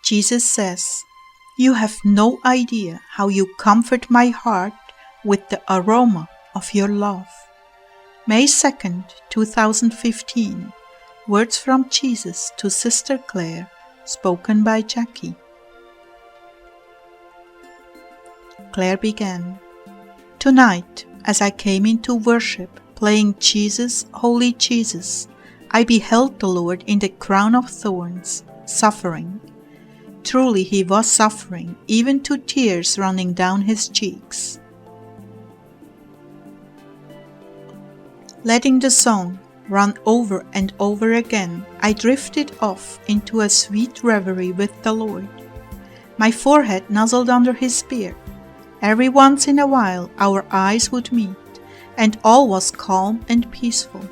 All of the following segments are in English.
Jesus says, "You have no idea how you comfort my heart with the aroma of your love." May 2nd, 2015. Words from Jesus to Sister Clare, spoken by Jackie. Clare began, "Tonight, as I came into worship, playing Jesus, Holy Jesus, I beheld the Lord in the crown of thorns, suffering. Truly he was suffering, even to tears running down his cheeks." Letting the song run over and over again, I drifted off into a sweet reverie with the Lord. My forehead nuzzled under his beard. Every once in a while our eyes would meet, and all was calm and peaceful.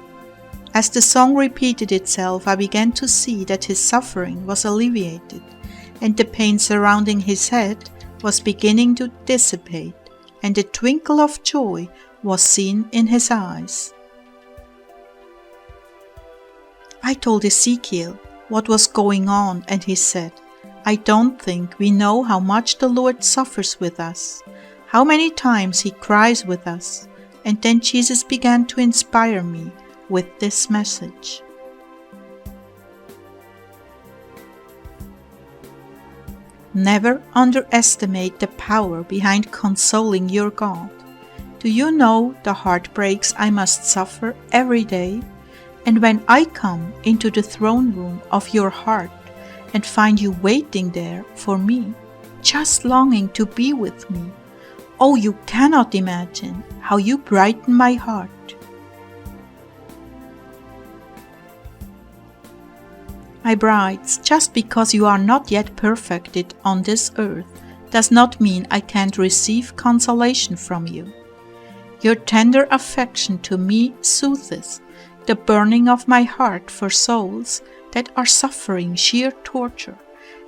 As the song repeated itself, I began to see that his suffering was alleviated, and the pain surrounding his head was beginning to dissipate, and a twinkle of joy was seen in his eyes. I told Ezekiel what was going on, and he said, "I don't think we know how much the Lord suffers with us, how many times he cries with us." And then Jesus began to inspire me with this message. Never underestimate the power behind consoling your God. Do you know the heartbreaks I must suffer every day? And when I come into the throne room of your heart and find you waiting there for me, just longing to be with me, oh, you cannot imagine how you brighten my heart. My brides, just because you are not yet perfected on this earth does not mean I can't receive consolation from you. Your tender affection to me soothes the burning of my heart for souls that are suffering sheer torture,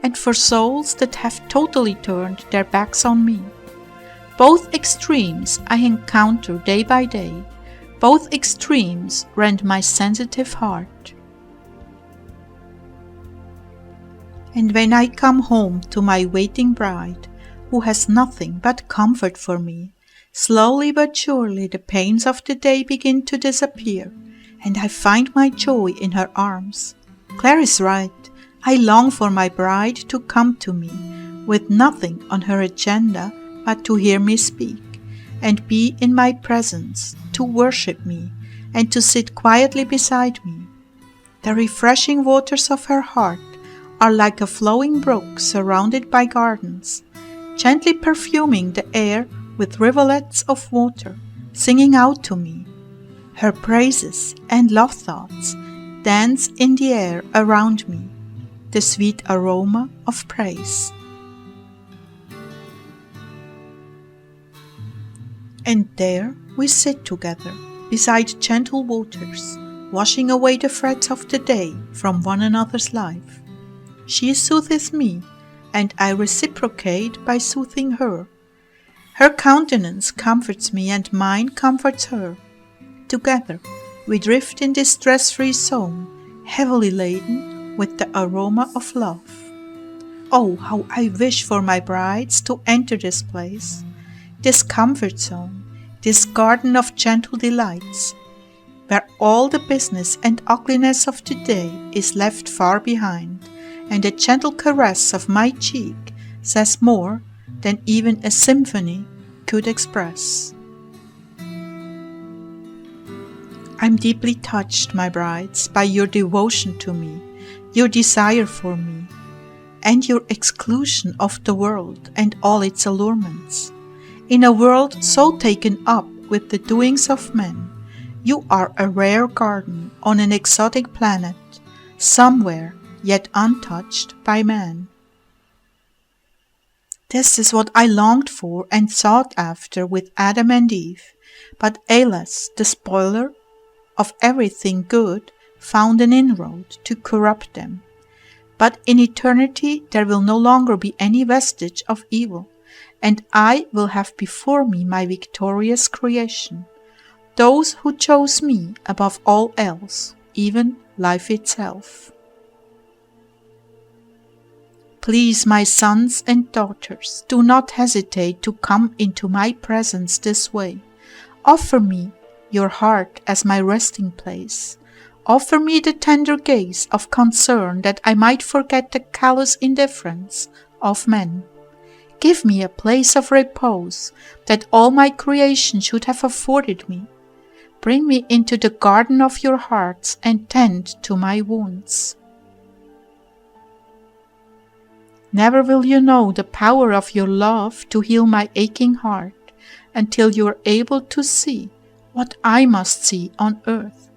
and for souls that have totally turned their backs on me. Both extremes I encounter day by day. Both extremes rend my sensitive heart. And when I come home to my waiting bride, who has nothing but comfort for me, slowly but surely the pains of the day begin to disappear, and I find my joy in her arms. Clare is right. I long for my bride to come to me, with nothing on her agenda but to hear me speak, and be in my presence, to worship me, and to sit quietly beside me. The refreshing waters of her heart are like a flowing brook surrounded by gardens, gently perfuming the air with rivulets of water, singing out to me. Her praises and love thoughts dance in the air around me, the sweet aroma of praise. And there we sit together, beside gentle waters, washing away the threads of the day from one another's life. She soothes me, and I reciprocate by soothing her. Her countenance comforts me, and mine comforts her. Together we drift in this stress-free zone, heavily laden with the aroma of love. Oh, how I wish for my brides to enter this place, this comfort zone, this garden of gentle delights, where all the business and ugliness of the day is left far behind, and the gentle caress of my cheek says more than even a symphony could express. I'm deeply touched, my brides, by your devotion to me, your desire for me, and your exclusion of the world and all its allurements. In a world so taken up with the doings of men, you are a rare garden on an exotic planet, somewhere yet untouched by man. This is what I longed for and sought after with Adam and Eve, but alas, the spoiler of everything good found an inroad to corrupt them. But in eternity there will no longer be any vestige of evil, and I will have before me my victorious creation, those who chose me above all else, even life itself. Please, my sons and daughters, do not hesitate to come into my presence this way. Offer me your heart as my resting place. Offer me the tender gaze of concern that I might forget the callous indifference of men. Give me a place of repose that all my creation should have afforded me. Bring me into the garden of your hearts and tend to my wounds. Never will you know the power of your love to heal my aching heart until you are able to see what I must see on earth.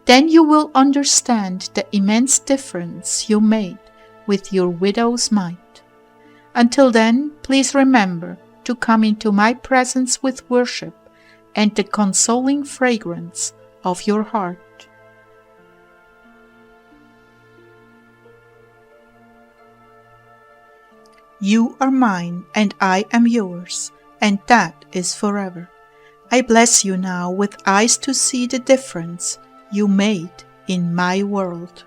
Then you will understand the immense difference you made with your widow's mite. Until then, please remember to come into my presence with worship and the consoling fragrance of your heart. You are mine, and I am yours, and that is forever. I bless you now with eyes to see the difference you made in my world.